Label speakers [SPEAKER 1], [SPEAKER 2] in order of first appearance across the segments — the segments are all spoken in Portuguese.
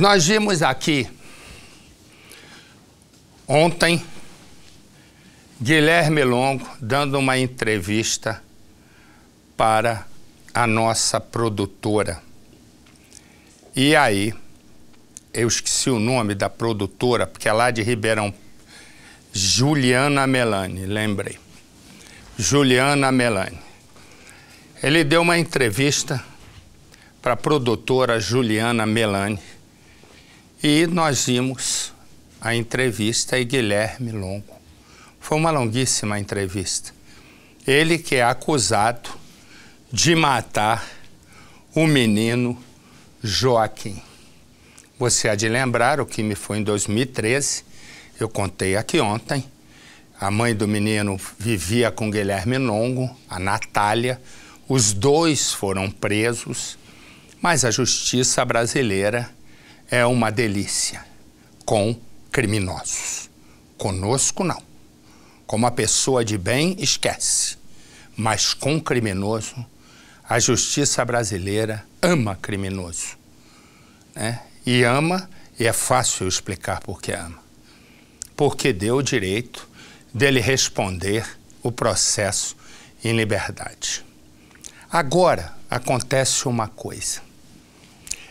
[SPEAKER 1] Nós vimos aqui ontem Guilherme Longo dando uma entrevista para a nossa produtora. E aí, eu esqueci o nome da produtora, porque é lá de Ribeirão. Juliana Melani, lembrei. Juliana Melani. Ele deu uma entrevista para a produtora Juliana Melani e nós vimos a entrevista e Guilherme Longo. Foi uma longuíssima entrevista. Ele que é acusado de matar o menino Joaquim. Você há de lembrar, o crime foi em 2013, eu contei aqui ontem. A mãe do menino vivia com Guilherme Longo, a Natália. Os dois foram presos, mas a justiça brasileira é uma delícia com criminosos. Conosco, não. Com uma pessoa de bem, esquece. Mas com criminoso, a justiça brasileira ama criminoso, né? E ama, e é fácil explicar por que ama. Porque deu o direito dele responder o processo em liberdade. Agora, acontece uma coisa.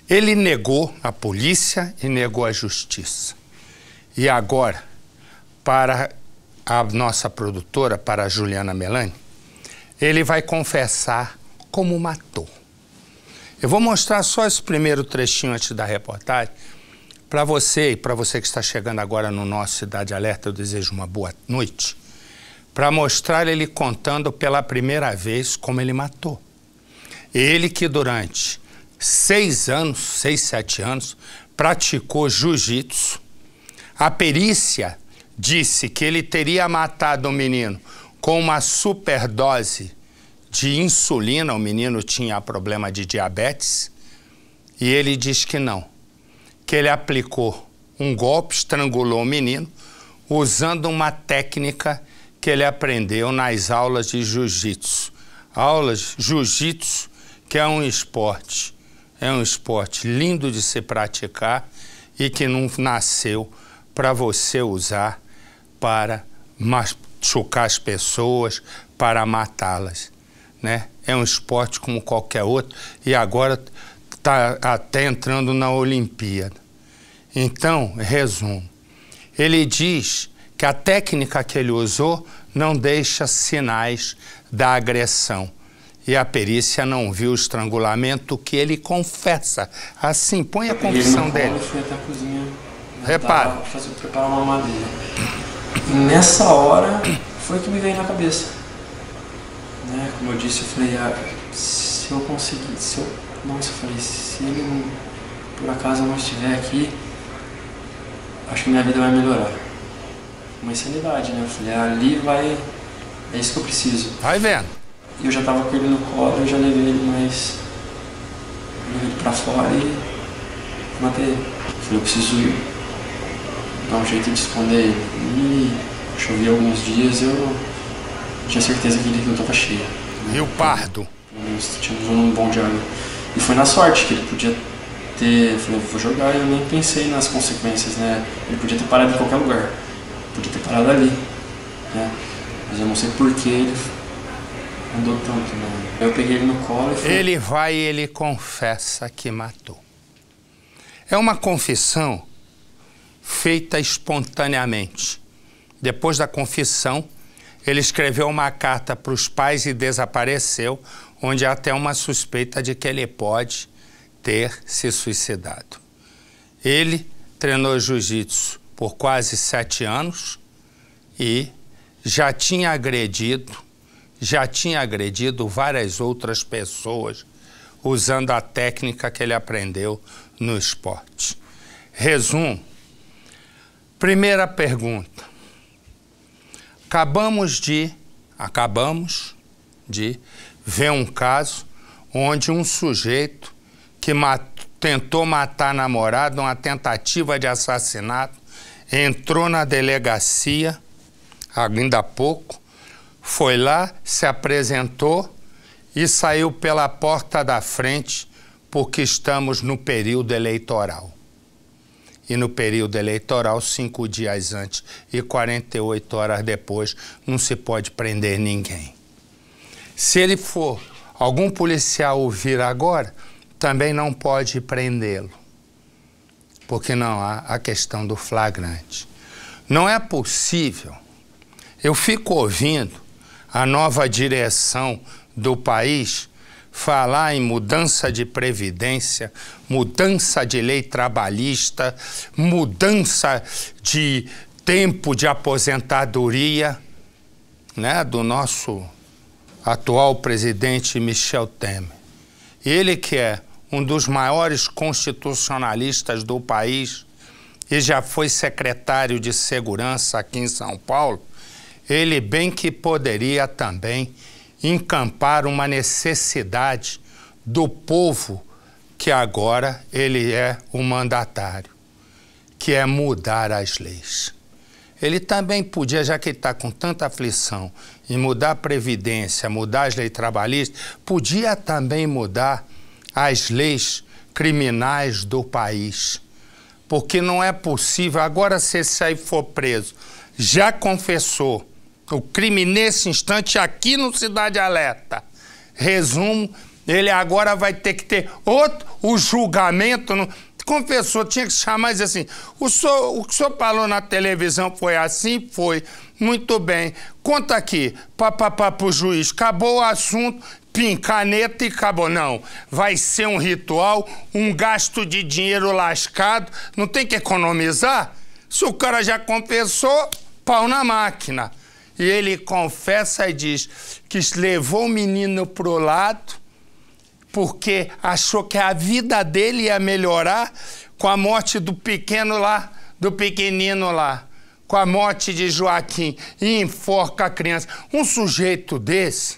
[SPEAKER 1] Ele negou a polícia e negou a justiça. E agora, para a nossa produtora, para a Juliana Melani, ele vai confessar como matou. Eu vou mostrar só esse primeiro trechinho antes da reportagem para você e para você que está chegando agora no nosso Cidade Alerta. Eu desejo uma boa noite, para mostrar ele contando pela primeira vez como ele matou. Ele que durante 6 anos, 6, 7 anos, praticou jiu-jitsu. A perícia disse que ele teria matado o menino com uma superdose de insulina. O menino tinha problema de diabetes. E ele diz que não. Que ele aplicou um golpe, estrangulou o menino, usando uma técnica que ele aprendeu nas aulas de jiu-jitsu. Aulas jiu-jitsu, que é um esporte lindo de se praticar e que não nasceu para você usar para machucar as pessoas, para matá-las, né? É um esporte como qualquer outro e agora está até entrando na Olimpíada. Então, resumo, ele diz que a técnica que ele usou não deixa sinais da agressão. E a perícia não viu o estrangulamento que ele confessa. Assim, põe a confissão dele.
[SPEAKER 2] Eu fui até a cozinha.
[SPEAKER 1] Repara.
[SPEAKER 2] Preparar uma madeira. E nessa hora foi que me veio na cabeça. Né? Como eu disse, eu falei, se eu conseguir, nossa, eu falei, se ele por acaso não estiver aqui, acho que minha vida vai melhorar. Uma insanidade, né? Eu falei, ali vai, é isso que eu preciso.
[SPEAKER 1] Vai vendo.
[SPEAKER 2] E eu já tava com ele no colo, eu já levei ele mais, levei ele pra fora e matei ele. Eu falei, eu preciso dar um jeito de esconder ele. E chovia alguns dias, eu tinha certeza que ele tava cheio.
[SPEAKER 1] Rio Pardo.
[SPEAKER 2] Tínhamos um bom de água. E foi na sorte que ele podia ter, eu falei, vou jogar, e eu nem pensei nas consequências, né? Ele podia ter parado em qualquer lugar, podia ter parado ali, né? Mas eu não sei por que ele andou tanto, né? Eu peguei ele no colo e fui...
[SPEAKER 1] Ele vai e ele confessa que matou. É uma confissão feita espontaneamente. Depois da confissão, ele escreveu uma carta para os pais e desapareceu, onde há até uma suspeita de que ele pode ter se suicidado. Ele treinou jiu-jitsu por quase 7 anos e já tinha agredido várias outras pessoas usando a técnica que ele aprendeu no esporte. Resumo. Primeira pergunta. Acabamos de ver um caso onde um sujeito que tentou matar a namorada, uma tentativa de assassinato, entrou na delegacia, ainda há pouco, foi lá, se apresentou e saiu pela porta da frente porque estamos no período eleitoral. e no período eleitoral, 5 dias antes e 48 horas depois, não se pode prender ninguém. Se ele for, algum policial o vir agora, também não pode prendê-lo, porque não há a questão do flagrante. Não é possível. Eu fico ouvindo a nova direção do país falar em mudança de previdência, mudança de lei trabalhista, mudança de tempo de aposentadoria, né, do nosso atual presidente Michel Temer. Ele que é um dos maiores constitucionalistas do país e já foi secretário de Segurança aqui em São Paulo, ele bem que poderia também encampar uma necessidade do povo que agora ele é o mandatário, que é mudar as leis. Ele também podia, já que ele está com tanta aflição em mudar a Previdência, mudar as leis trabalhistas, podia também mudar as leis criminais do país. Porque não é possível, agora se esse aí for preso, já confessou o crime nesse instante aqui no Cidade Alerta. Resumo, ele agora vai ter que ter o julgamento. Confessou, tinha que chamar e dizer assim, o que o senhor falou na televisão foi assim? Foi. Muito bem. Conta aqui, pro juiz. Acabou o assunto, pim, caneta e acabou. Não, vai ser um ritual, um gasto de dinheiro lascado. Não tem que economizar? Se o cara já confessou, pau na máquina. E ele confessa e diz que levou o menino pro lado porque achou que a vida dele ia melhorar com a morte do pequeno lá, do pequenino lá, com a morte de Joaquim, e enforca a criança. Um sujeito desse,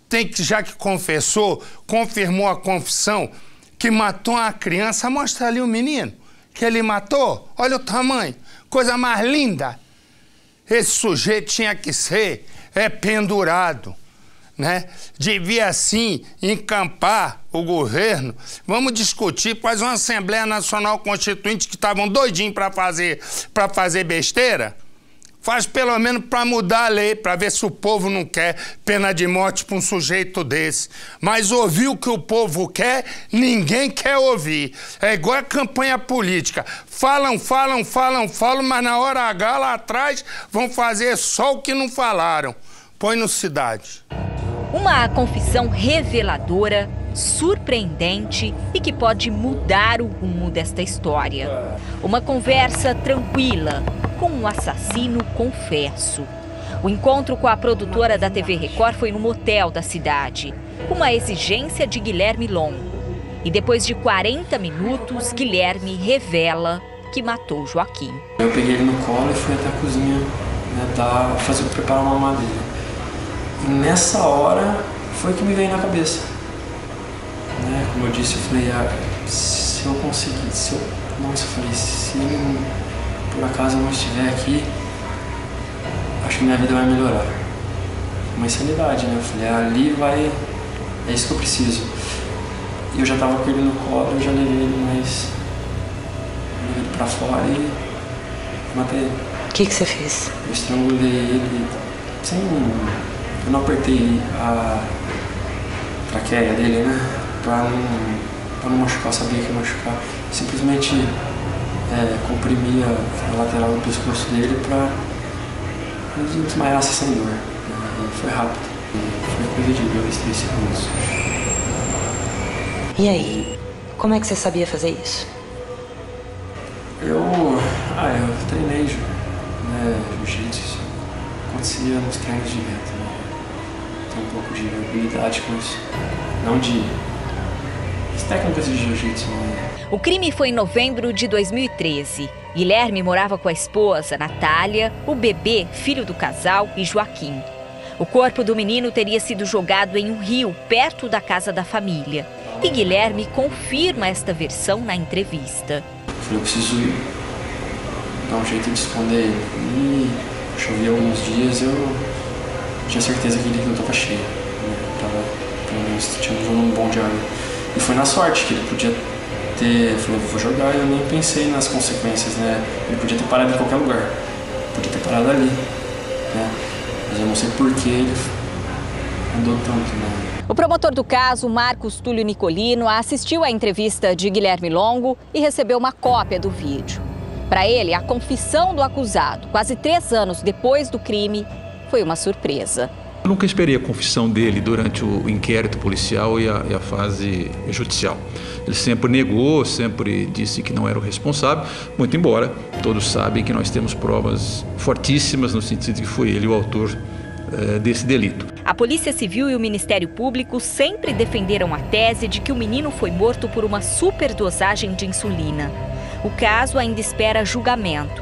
[SPEAKER 1] tem que, já que confessou, confirmou a confissão, que matou uma criança, mostra ali o menino que ele matou, olha o tamanho. Coisa mais linda. Esse sujeito tinha que ser pendurado, né? Devia, sim, encampar o governo. Vamos discutir, faz uma Assembleia Nacional Constituinte que estavam doidinhos para fazer besteira. Faz pelo menos para mudar a lei, para ver se o povo não quer pena de morte para um sujeito desse. Mas ouvir o que o povo quer, ninguém quer ouvir. É igual a campanha política. Falam, mas na hora H lá atrás vão fazer só o que não falaram. Põe no Cidade.
[SPEAKER 3] Uma confissão reveladora, surpreendente e que pode mudar o rumo desta história. Uma conversa tranquila com um assassino confesso. O encontro com a produtora da TV Record foi no motel da cidade, uma exigência de Guilherme Longo. E depois de 40 minutos, Guilherme revela que matou Joaquim.
[SPEAKER 2] Eu peguei ele no colo e fui até a cozinha, né, preparar uma mamadeira. E nessa hora foi que me veio na cabeça. Né, como eu disse, eu falei, se eu conseguir, se ele por acaso não estiver aqui, acho que minha vida vai melhorar. Uma insanidade, né? Eu falei, é isso que eu preciso. E eu já tava com ele no colo, eu já levei ele pra fora e matei ele.
[SPEAKER 4] O que você fez?
[SPEAKER 2] Eu estrangulei ele, eu não apertei a traqueia dele, né? Pra não machucar, eu sabia que ia machucar. Simplesmente comprimia a lateral do pescoço dele pra ele desmaiasse sem dor. E foi rápido. Foi coisa de 2, 3 segundos.
[SPEAKER 4] E aí? Como é que você sabia fazer isso?
[SPEAKER 2] Eu treinei jiu-jitsu. Acontecia nos treinos direto. Né? Tem um pouco de habilidade com isso. Não de técnicas de jiu-jitsu. Né?
[SPEAKER 3] O crime foi em novembro de 2013. Guilherme morava com a esposa, Natália, o bebê, filho do casal, e Joaquim. O corpo do menino teria sido jogado em um rio, perto da casa da família. E Guilherme confirma esta versão na entrevista.
[SPEAKER 2] Eu preciso dar um jeito de esconder ele. E chovia alguns dias, eu tinha certeza que ele não estava cheio. Pelo menos tinha um volume bom de água. E foi na sorte que ele podia ter, eu falei, vou jogar, eu nem pensei nas consequências, né? Ele podia ter parado em qualquer lugar, podia ter parado ali, né? Mas eu não sei por que ele andou tanto, né?
[SPEAKER 3] O promotor do caso, Marcos Túlio Nicolino, assistiu à entrevista de Guilherme Longo e recebeu uma cópia do vídeo. Para ele, a confissão do acusado, quase 3 anos depois do crime, foi uma surpresa.
[SPEAKER 5] Eu nunca esperei a confissão dele durante o inquérito policial e a fase judicial. Ele sempre negou, sempre disse que não era o responsável, muito embora todos sabem que nós temos provas fortíssimas no sentido de que foi ele o autor desse delito.
[SPEAKER 3] A Polícia Civil e o Ministério Público sempre defenderam a tese de que o menino foi morto por uma superdosagem de insulina. O caso ainda espera julgamento.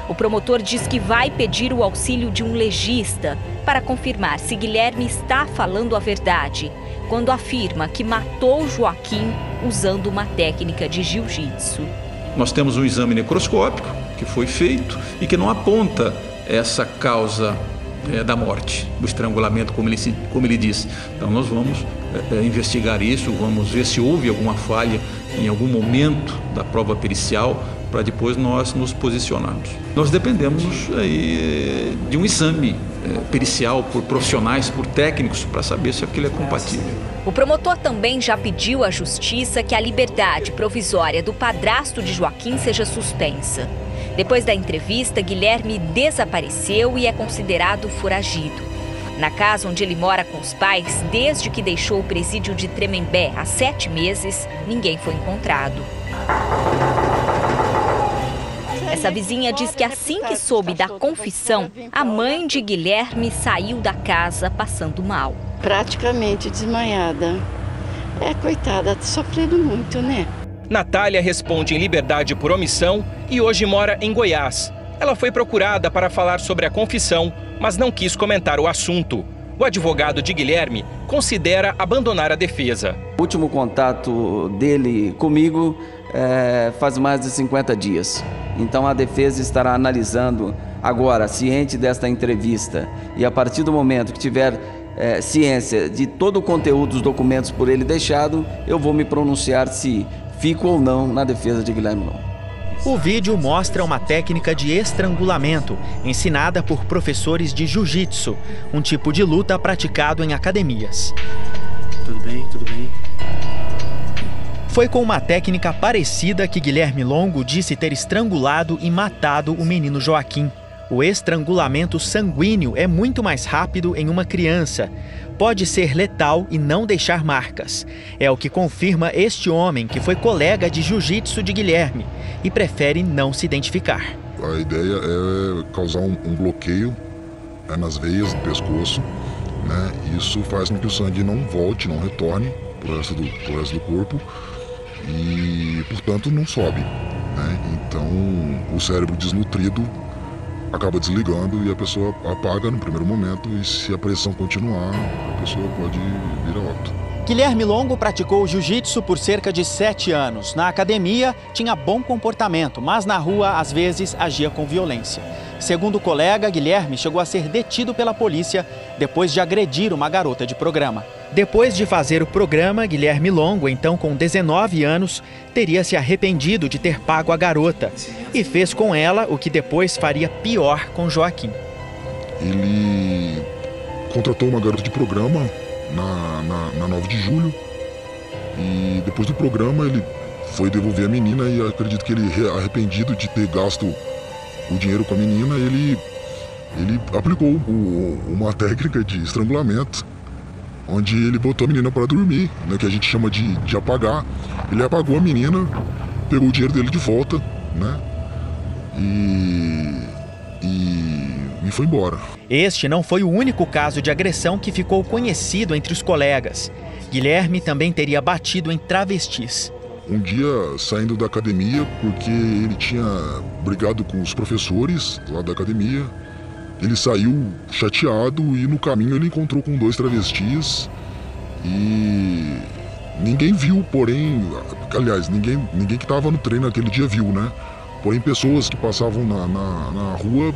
[SPEAKER 3] O promotor diz que vai pedir o auxílio de um legista para confirmar se Guilherme está falando a verdade, quando afirma que matou Joaquim usando uma técnica de jiu-jitsu.
[SPEAKER 5] Nós temos um exame necroscópico que foi feito e que não aponta essa causa da morte, do estrangulamento, como ele disse. Então nós vamos investigar isso, vamos ver se houve alguma falha em algum momento da prova pericial, para depois nós nos posicionarmos. Nós dependemos aí de um exame pericial por profissionais, por técnicos, para saber se aquilo é compatível.
[SPEAKER 3] O promotor também já pediu à Justiça que a liberdade provisória do padrasto de Joaquim seja suspensa. Depois da entrevista, Guilherme desapareceu e é considerado foragido. Na casa onde ele mora com os pais, desde que deixou o presídio de Tremembé há 7 meses, ninguém foi encontrado. Essa vizinha diz que assim que soube da confissão, a mãe de Guilherme saiu da casa passando mal.
[SPEAKER 6] Praticamente desmaiada. Coitada, tá sofrendo muito, né?
[SPEAKER 7] Natália responde em liberdade por omissão e hoje mora em Goiás. Ela foi procurada para falar sobre a confissão, mas não quis comentar o assunto. O advogado de Guilherme considera abandonar a defesa.
[SPEAKER 8] O último contato dele comigo faz mais de 50 dias. Então a defesa estará analisando agora, ciente desta entrevista, e a partir do momento que tiver ciência de todo o conteúdo dos documentos por ele deixado, eu vou me pronunciar se fico ou não na defesa de Guilherme Longo.
[SPEAKER 9] O vídeo mostra uma técnica de estrangulamento ensinada por professores de jiu-jitsu, um tipo de luta praticado em academias.
[SPEAKER 2] Tudo bem, tudo bem.
[SPEAKER 9] Foi com uma técnica parecida que Guilherme Longo disse ter estrangulado e matado o menino Joaquim. O estrangulamento sanguíneo é muito mais rápido em uma criança. Pode ser letal e não deixar marcas. É o que confirma este homem, que foi colega de jiu-jitsu de Guilherme e prefere não se identificar.
[SPEAKER 10] A ideia é causar um bloqueio nas veias do pescoço, né? Isso faz com que o sangue não volte, não retorne para o resto do corpo e, portanto, não sobe, né? Então, o cérebro desnutrido acaba desligando e a pessoa apaga no primeiro momento, e se a pressão continuar, a pessoa pode vir a óbito.
[SPEAKER 9] Guilherme Longo praticou jiu-jitsu por cerca de 7 anos. Na academia, tinha bom comportamento, mas na rua, às vezes, agia com violência. Segundo o colega, Guilherme chegou a ser detido pela polícia depois de agredir uma garota de programa. Depois de fazer o programa, Guilherme Longo, então com 19 anos, teria se arrependido de ter pago a garota e fez com ela o que depois faria pior com Joaquim.
[SPEAKER 10] Ele contratou uma garota de programa na 9 de julho e depois do programa ele foi devolver a menina, e acredito que ele, arrependido de ter gasto o dinheiro com a menina, ele aplicou uma técnica de estrangulamento, onde ele botou a menina para dormir, né, que a gente chama de apagar. Ele apagou a menina, pegou o dinheiro dele de volta, né, e foi embora.
[SPEAKER 9] Este não foi o único caso de agressão que ficou conhecido entre os colegas. Guilherme também teria batido em travestis.
[SPEAKER 10] Um dia, saindo da academia, porque ele tinha brigado com os professores lá da academia, ele saiu chateado e no caminho ele encontrou com 2 travestis e ninguém viu, porém, aliás, ninguém que estava no treino naquele dia viu, né? Porém, pessoas que passavam na rua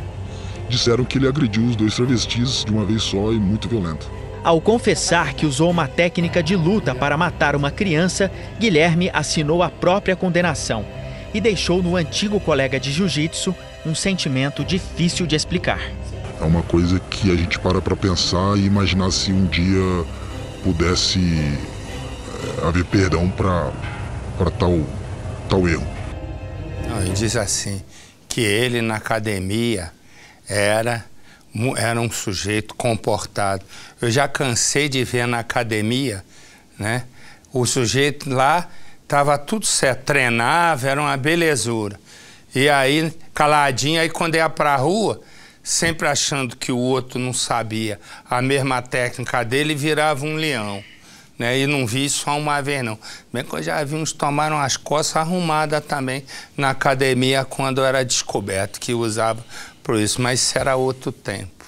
[SPEAKER 10] disseram que ele agrediu os 2 travestis de uma vez só e muito violento.
[SPEAKER 9] Ao confessar que usou uma técnica de luta para matar uma criança, Guilherme assinou a própria condenação e deixou no antigo colega de jiu-jitsu um sentimento difícil de explicar.
[SPEAKER 10] É uma coisa que a gente para pensar e imaginar se um dia pudesse haver perdão para tal erro.
[SPEAKER 1] Ele diz assim, que ele na academia era um sujeito comportado. Eu já cansei de ver na academia, né? O sujeito lá estava tudo certo, treinava, era uma belezura. E aí, caladinho, aí quando ia pra rua, sempre achando que o outro não sabia a mesma técnica dele, virava um leão. Né? E não vi só uma vez, não. Bem que eu já vi uns tomaram as costas arrumadas também na academia quando eu era descoberto, que usava por isso. Mas isso era outro tempo.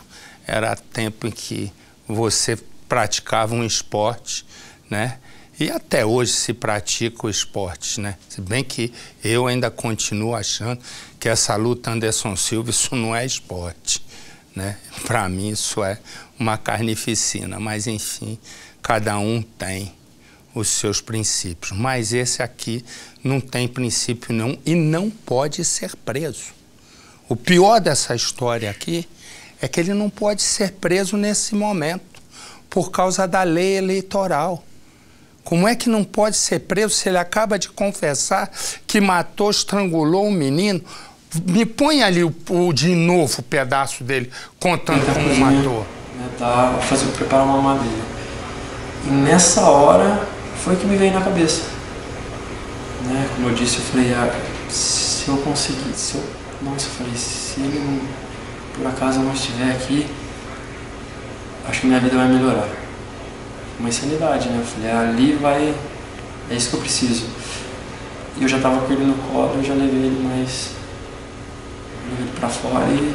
[SPEAKER 1] Era tempo em que você praticava um esporte, né? E até hoje se pratica o esporte, né? Se bem que eu ainda continuo achando que essa luta Anderson Silva, isso não é esporte, né? Para mim isso é uma carnificina, mas enfim, cada um tem os seus princípios. Mas esse aqui não tem princípio nenhum e não pode ser preso. O pior dessa história aqui é que ele não pode ser preso nesse momento, por causa da lei eleitoral. Como é que não pode ser preso se ele acaba de confessar que matou, estrangulou um menino? Me põe ali de novo o pedaço dele, contando como matou.
[SPEAKER 2] Preparar uma madeira. E nessa hora foi que me veio na cabeça. Né? Como eu disse, eu falei, se eu conseguir, nossa, eu falei, se ele por acaso não estiver aqui, acho que minha vida vai melhorar. Uma insanidade, né? Eu falei, ali vai, é isso que eu preciso. E eu já tava com ele no colo, eu já levei ele pra fora e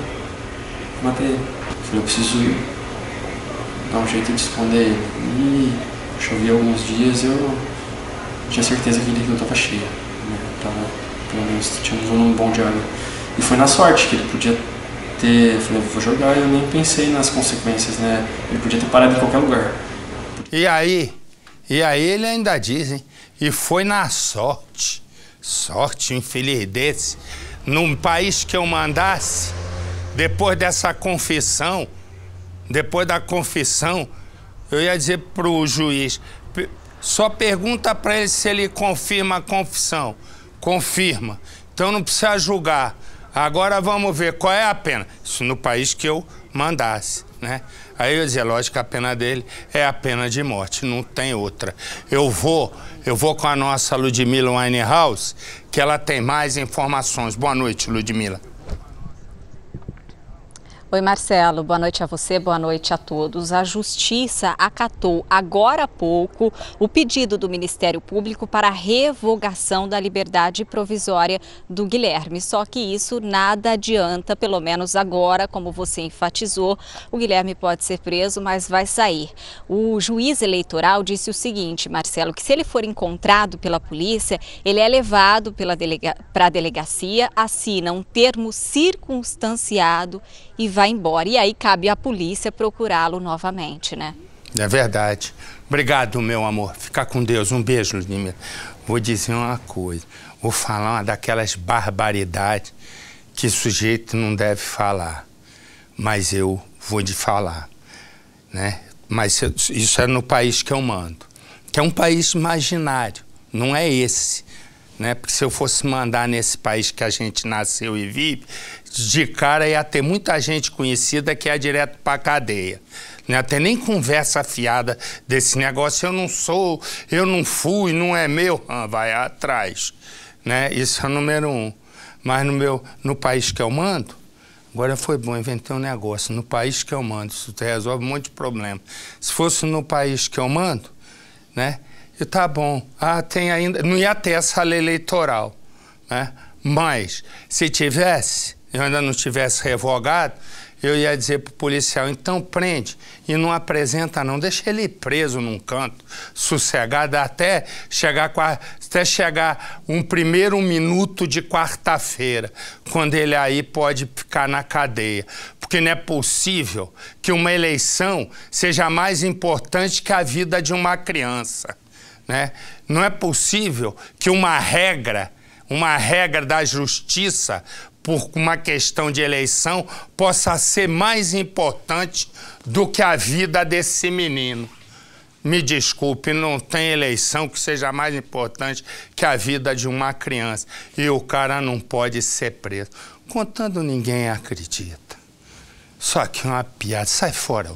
[SPEAKER 2] matei ele. Eu falei, eu preciso dar um jeito de esconder ele. E chovia alguns dias, eu tinha certeza que ele rio tava cheio, né? Pelo menos tinha um volume bom de água. E foi na sorte que ele podia ter, eu falei, vou jogar, eu nem pensei nas consequências, né? Ele podia ter parado em qualquer lugar.
[SPEAKER 1] E aí ele ainda diz, hein? E foi na sorte, infeliz desse, num país que eu mandasse, depois dessa confissão, depois da confissão, eu ia dizer pro juiz, só pergunta para ele se ele confirma a confissão. Confirma. Então não precisa julgar. Agora vamos ver qual é a pena. Isso no país que eu mandasse, né? Aí eu ia dizer, lógico que a pena dele é a pena de morte, não tem outra. Eu vou com a nossa Ludmila Winehouse, que ela tem mais informações. Boa noite, Ludmila.
[SPEAKER 11] Oi, Marcelo. Boa noite a você, boa noite a todos. A Justiça acatou agora há pouco o pedido do Ministério Público para a revogação da liberdade provisória do Guilherme. Só que isso nada adianta, pelo menos agora, como você enfatizou, o Guilherme pode ser preso, mas vai sair. O juiz eleitoral disse o seguinte, Marcelo, que se ele for encontrado pela polícia, ele é levado para a delegacia, assina um termo circunstanciado e vai embora. E aí cabe à polícia procurá-lo novamente, né?
[SPEAKER 1] É verdade. Obrigado, meu amor. Fica com Deus. Um beijo, Ludmila. Vou dizer uma coisa. Vou falar uma daquelas barbaridades que sujeito não deve falar. Mas eu vou de falar, né? Mas isso é no país que eu mando. Que é um país imaginário. Não é esse. Né? Porque se eu fosse mandar nesse país que a gente nasceu e vive, de cara ia ter muita gente conhecida que ia direto pra cadeia. Não ia ter nem conversa fiada desse negócio. Eu não sou, eu não fui, não é meu. Vai atrás. Né? Isso é o número 1. Mas no país que eu mando, agora foi bom, inventei um negócio. No país que eu mando, isso resolve um monte de problema. Se fosse no país que eu mando, né? E tá bom, tem ainda, não ia ter essa lei eleitoral, né? Mas se tivesse, eu ainda não tivesse revogado, eu ia dizer pro policial, então prende e não apresenta não, deixa ele preso num canto, sossegado, até chegar um primeiro minuto de quarta-feira, quando ele aí pode ficar na cadeia. Porque não é possível que uma eleição seja mais importante que a vida de uma criança, né? Não é possível que uma regra da justiça, por uma questão de eleição, possa ser mais importante do que a vida desse menino. Me desculpe, não tem eleição que seja mais importante que a vida de uma criança. E o cara não pode ser preso. Contando, ninguém acredita. Só que é uma piada. Sai fora.